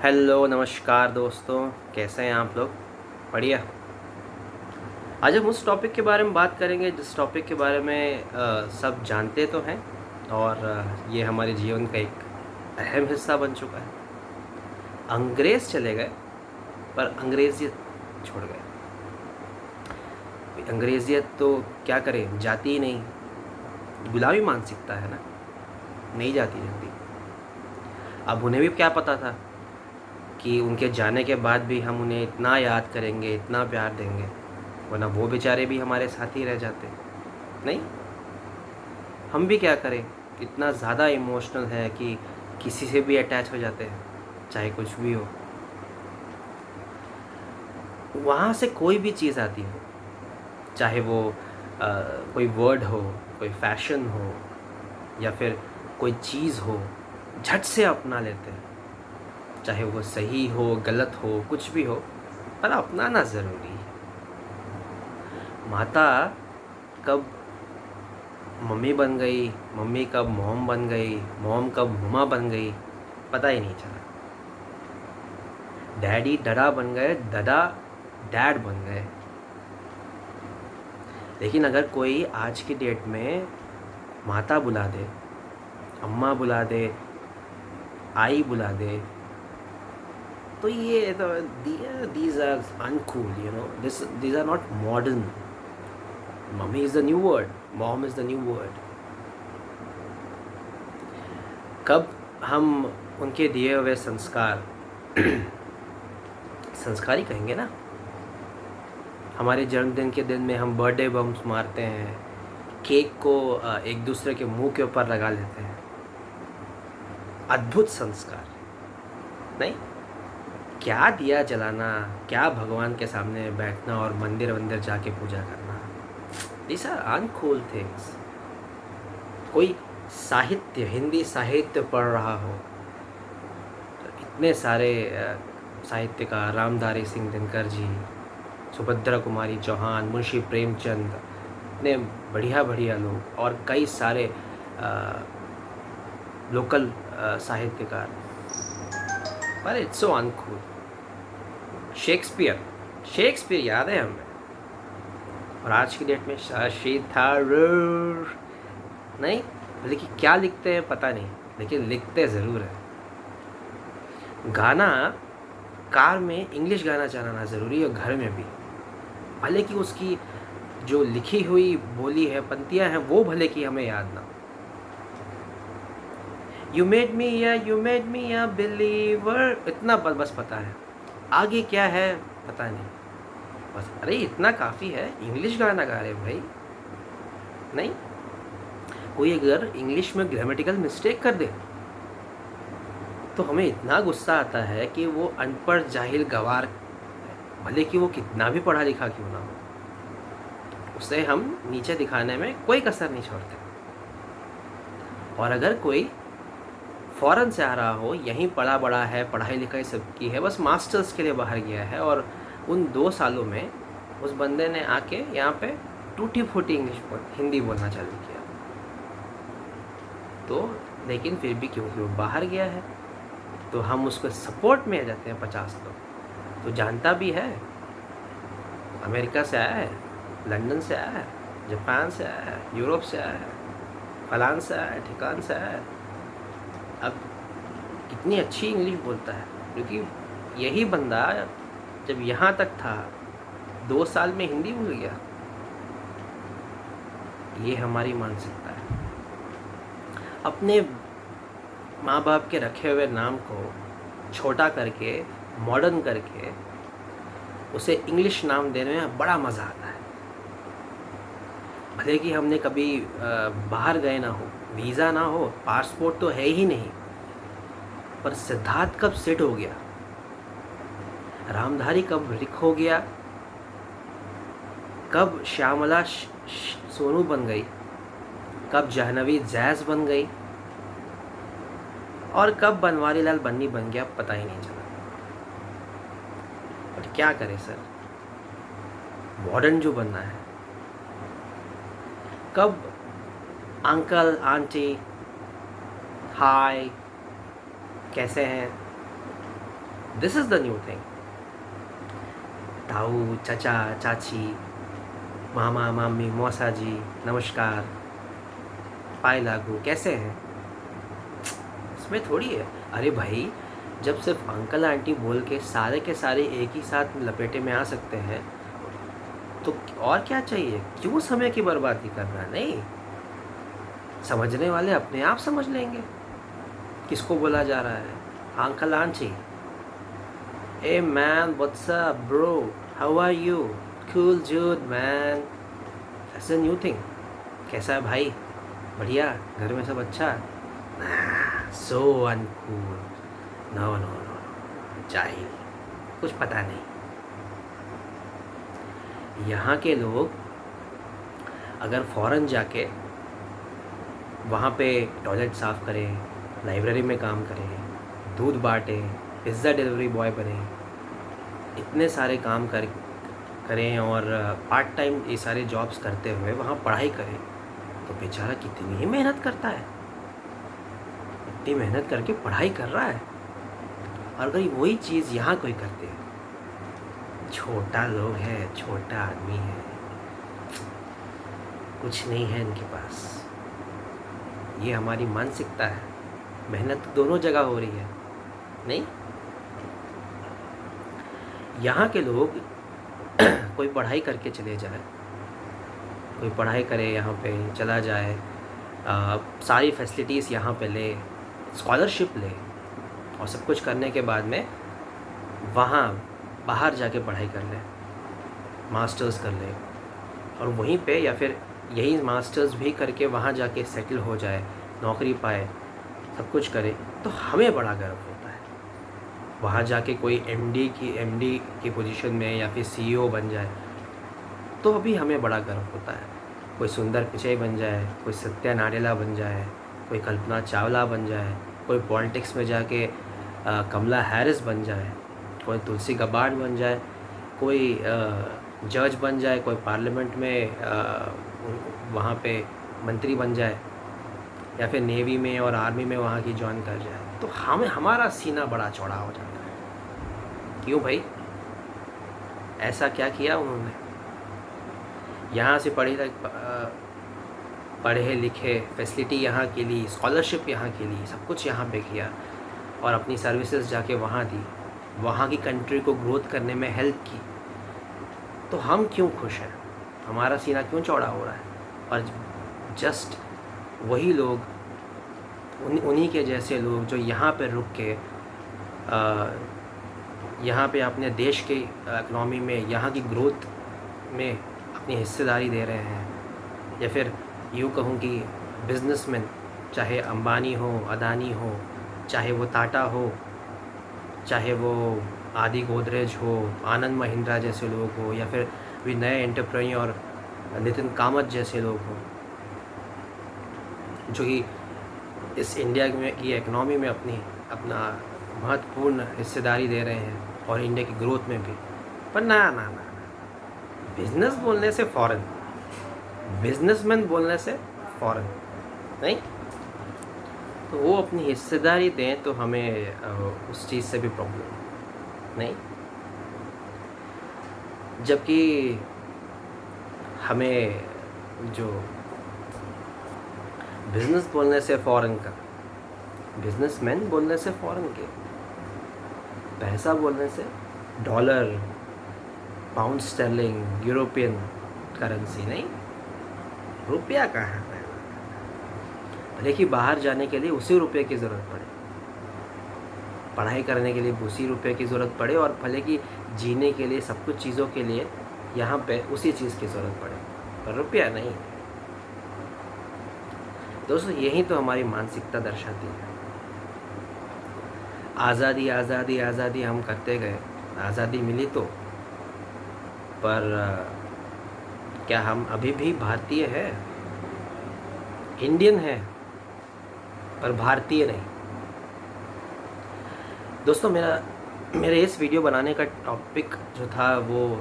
Hello नमस्कार दोस्तों, कैसे हैं आप लोग? बढ़िया। आज हम उस टॉपिक के बारे में बात करेंगे जिस टॉपिक के बारे में सब जानते तो हैं और ये हमारे जीवन का एक अहम हिस्सा बन चुका है। अंग्रेज़ चले गए पर अंग्रेज़ियत छोड़ गए। अंग्रेज़ियत तो क्या करें, जाती ही नहीं। गुलामी मानसिकता है ना, नहीं जाती जल्दी। अब उन्हें भी क्या पता था कि उनके जाने के बाद भी हम उन्हें इतना याद करेंगे, इतना प्यार देंगे, वरना वो बेचारे भी हमारे साथ ही रह जाते। नहीं, हम भी क्या करें, इतना ज़्यादा इमोशनल है कि किसी से भी अटैच हो जाते हैं, चाहे कुछ भी हो। वहाँ से कोई भी चीज़ आती हो, चाहे वो कोई वर्ड हो, कोई फैशन हो या फिर कोई चीज़ हो, झट से अपना लेते हैं। चाहे वो सही हो, गलत हो, कुछ भी हो, पर अपनाना ज़रूरी है। माता कब मम्मी बन गई, मम्मी कब मॉम बन गई, मॉम कब ममा बन गई, पता ही नहीं चला। डैडी डडा बन गए, डडा डैड बन गए। लेकिन अगर कोई आज की डेट में माता बुला दे, अम्मा बुला दे, आई बुला दे, तो ये तो these are uncool, you know. These are not modern. Mummy is the new word, mom is the new word. कब हम उनके दिए हुए संस्कार संस्कार ही कहेंगे ना। हमारे जन्मदिन के दिन में हम बर्थडे बम्स मारते हैं, केक को एक दूसरे के मुंह के ऊपर लगा लेते हैं। अद्भुत संस्कार नहीं? क्या दिया जलाना, क्या भगवान के सामने बैठना और मंदिर वंदिर जाके पूजा करना, दिस आर अनकूल थिंग्स। कोई साहित्य, हिंदी साहित्य पढ़ रहा हो, तो इतने सारे साहित्यकार, रामधारी सिंह दिनकर जी, सुभद्रा कुमारी चौहान, मुंशी प्रेमचंद, इतने बढ़िया बढ़िया लोग और कई सारे लोकल साहित्यकार, पर इट्स सो अनकूल। शेक्सपियर याद है हमें, और आज की डेट में शशि थरूर नहीं, लेकिन क्या लिखते हैं पता नहीं, लेकिन लिखते ज़रूर है। गाना, कार में इंग्लिश गाना चलाना ज़रूरी है, घर में भी, भले कि उसकी जो लिखी हुई बोली है, पंक्तियाँ हैं, वो भले कि हमें याद ना हो। You made me a believer, इतना बस पता है, आगे क्या है पता नहीं। बस अरे इतना काफ़ी है, इंग्लिश गाना गा रहे भाई। नहीं, कोई अगर इंग्लिश में ग्रामेटिकल मिस्टेक कर दे तो हमें इतना गुस्सा आता है कि वो अनपढ़ जाहिल गवार, भले कि वो कितना भी पढ़ा लिखा क्यों ना हो, उसे हम नीचे दिखाने में कोई कसर नहीं छोड़ते। और अगर कोई फ़ॉरेन से आ रहा हो, यहीं पढ़ा बड़ा है, पढ़ाई लिखाई सब की है, बस मास्टर्स के लिए बाहर गया है, और उन 2 सालों में उस बंदे ने आके यहाँ पे टूटी फूटी हिंदी बोलना चालू किया, तो लेकिन फिर भी क्योंकि वो बाहर गया है तो हम उसको सपोर्ट में आ जाते हैं 50 लोग। तो जानता भी है, अमेरिका से आया है, लंदन से आया है, जापान से आया है, यूरोप से आया है, फलान से आया है, ठिकान से आया है। अब कितनी अच्छी इंग्लिश बोलता है, क्योंकि यही बंदा जब यहाँ तक था 2 साल में हिंदी भूल गया। ये हमारी मानसिकता है। अपने माँ बाप के रखे हुए नाम को छोटा करके, मॉडर्न करके, उसे इंग्लिश नाम देने में बड़ा मज़ा आता है। भले कि हमने कभी बाहर गए ना हो, वीज़ा ना हो, पासपोर्ट तो है ही नहीं, पर सिद्धार्थ कब सेट हो गया, रामधारी कब रिक हो गया, कब श्यामला सोनू बन गई, कब जाह्नवी जैज़ बन गई, और कब बनवारी लाल बन्नी बन गया, पता ही नहीं चला। बट क्या करें सर, मॉडर्न जो बनना है, कब अंकल आंटी हाय कैसे हैं, this is the new thing. ताऊ, चाचा, चाची, मामा, मामी, मौसा जी, नमस्कार, पाए लागू, कैसे हैं? इसमें थोड़ी है। अरे भाई, जब सिर्फ अंकल आंटी बोल के सारे एक ही साथ लपेटे में आ सकते हैं, तो और क्या चाहिए? क्यों समय की बर्बादी करना? नहीं, समझने वाले अपने आप समझ लेंगे किसको बोला जा रहा है। Uncle aunty, ay man, what's up bro, how are you, cool dude man, that's a new thing. कैसा है भाई? बढ़िया? घर में सब अच्छा? So uncool, no no no, जाहिल, कुछ पता नहीं। यहाँ के लोग अगर फ़ॉरेन जाके वहाँ पे टॉयलेट साफ़ करें, लाइब्रेरी में काम करें, दूध बांटें, पिज़्ज़ा डिलीवरी बॉय बने, इतने सारे काम करें और पार्ट टाइम ये सारे जॉब्स करते हुए वहाँ पढ़ाई करें, तो बेचारा कितनी ही मेहनत करता है। इतनी मेहनत करके पढ़ाई कर रहा है, और अगर वही चीज़ यहाँ कोई करते हैं, छोटा लोग है, छोटा आदमी है, कुछ नहीं है इनके पास। ये हमारी मानसिकता है। मेहनत तो दोनों जगह हो रही है, नहीं? यहाँ के लोग कोई पढ़ाई करके चले जाए, कोई पढ़ाई करे, यहाँ पे चला जाए, सारी फैसिलिटीज़ यहाँ पे ले, स्कॉलरशिप ले, और सब कुछ करने के बाद में वहाँ बाहर जाके पढ़ाई कर ले, मास्टर्स कर ले, और वहीं पे या फिर यही मास्टर्स भी करके वहाँ जाके सेटल हो जाए, नौकरी पाए, सब कुछ करे, तो हमें बड़ा गर्व होता है। वहाँ जाके कोई एमडी की पोजीशन में या फिर सीईओ बन जाए, तो अभी हमें बड़ा गर्व होता है। कोई सुंदर पिचाई बन जाए, कोई सत्या नाडेला बन जाए, कोई कल्पना चावला बन जाए, कोई पॉलिटिक्स में जाके कमला हैरिस बन जाए, कोई तुलसी गबार्ड बन जाए, कोई जज बन जाए, कोई पार्लियामेंट में वहाँ पे मंत्री बन जाए, या फिर नेवी में और आर्मी में वहाँ की ज्वाइन कर जाए, तो हमारा सीना बड़ा चौड़ा हो जाता है। क्यों भाई? ऐसा क्या किया उन्होंने? यहाँ से पढ़े लिखे, फैसिलिटी यहाँ के लिए, स्कॉलरशिप यहाँ के लिए, सब कुछ यहाँ पे किया, और अपनी सर्विसेज जाके वहाँ दी, वहाँ की कंट्री को ग्रोथ करने में हेल्प की, तो हम क्यों खुश हैं? हमारा सीना क्यों चौड़ा हो रहा है? और जस्ट वही लोग, उन्हीं के जैसे लोग जो यहाँ पे रुक के यहाँ पे अपने देश के इकनॉमी में, यहाँ की ग्रोथ में अपनी हिस्सेदारी दे रहे हैं, या फिर यूँ कहूँ कि बिजनेसमैन, चाहे अंबानी हो, अदानी हो, चाहे वो टाटा हो, चाहे वो आदि गोदरेज हो, आनंद महिंद्रा जैसे लोग हो, या फिर भी नए एंटरप्रेन्योर नितिन कामत जैसे लोग हों, जो कि इस इंडिया में की इकनॉमी में अपना महत्वपूर्ण हिस्सेदारी दे रहे हैं, और इंडिया की ग्रोथ में भी। पर ना ना ना, बिजनेस बोलने से फ़ॉरेन, बिजनेसमैन बोलने से फ़ॉरेन नहीं, तो वो अपनी हिस्सेदारी दें तो हमें उस चीज़ से भी प्रॉब्लम नहीं। जबकि हमें जो बिजनेस बोलने से फ़ॉरेन का, बिजनेसमैन बोलने से फ़ॉरेन के, पैसा बोलने से dollar, pound sterling, European currency नहीं, रुपया कहाँ है? भले कि बाहर जाने के लिए उसी रुपये की ज़रूरत पड़े, पढ़ाई करने के लिए उसी रुपये की ज़रूरत पड़े, और भले कि जीने के लिए, सब कुछ चीज़ों के लिए यहाँ पे उसी चीज़ की ज़रूरत पड़े, पर रुपया नहीं। दोस्तों, यही तो हमारी मानसिकता दर्शाती है। आज़ादी आज़ादी आज़ादी हम करते गए, आज़ादी मिली तो, पर क्या हम अभी भी भारतीय है? इंडियन है पर भारतीय नहीं। दोस्तों, मेरे इस वीडियो बनाने का टॉपिक जो था वो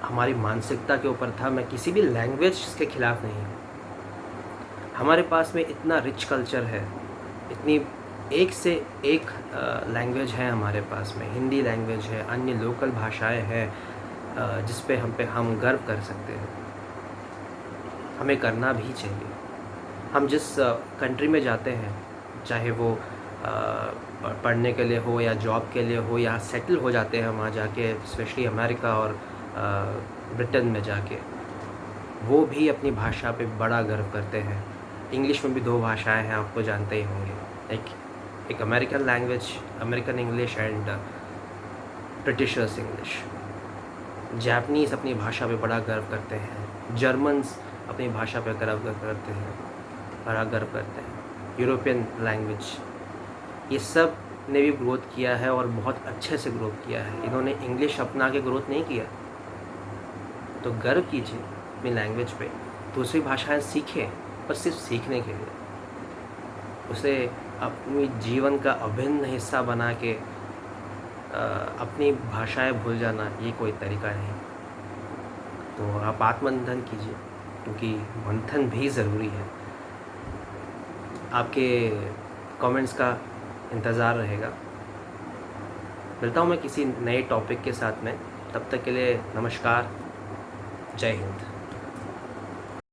हमारी मानसिकता के ऊपर था। मैं किसी भी लैंग्वेज के ख़िलाफ़ नहीं हूँ। हमारे पास में इतना रिच कल्चर है, इतनी एक से एक लैंग्वेज है हमारे पास में, हिंदी लैंग्वेज है, अन्य लोकल भाषाएं हैं जिस पे हम गर्व कर सकते हैं, हमें करना भी चाहिए। हम जिस कंट्री में जाते हैं, चाहे वो पढ़ने के लिए हो या जॉब के लिए हो, या सेटल हो जाते हैं वहाँ जाके, स्पेशली अमेरिका और ब्रिटेन में जाके, वो भी अपनी भाषा पे बड़ा गर्व करते हैं। इंग्लिश में भी 2 भाषाएं हैं, आप तो जानते ही होंगे, एक American language, American English and Britishers English. Japanese अपनी भाषा पे बड़ा गर्व करते हैं, जर्मन्स अपनी भाषा पे गर्व करते हैं, बड़ा गर्व करते हैं। यूरोपियन लैंग्वेज, ये सब ने भी ग्रोथ किया है और बहुत अच्छे से ग्रोथ किया है। इन्होंने इंग्लिश अपना के ग्रोथ नहीं किया। तो गर्व कीजिए अपनी लैंग्वेज पे, दूसरी भाषाएं सीखें, पर सिर्फ सीखने के लिए, उसे अपनी जीवन का अभिन्न हिस्सा बना के अपनी भाषाएं भूल जाना, ये कोई तरीका नहीं। तो आप आत्ममंथन कीजिए, क्योंकि मंथन भी ज़रूरी है। आपके कमेंट्स का इंतज़ार रहेगा। मिलता हूँ मैं किसी नए टॉपिक के साथ में, तब तक के लिए नमस्कार, जय हिंद।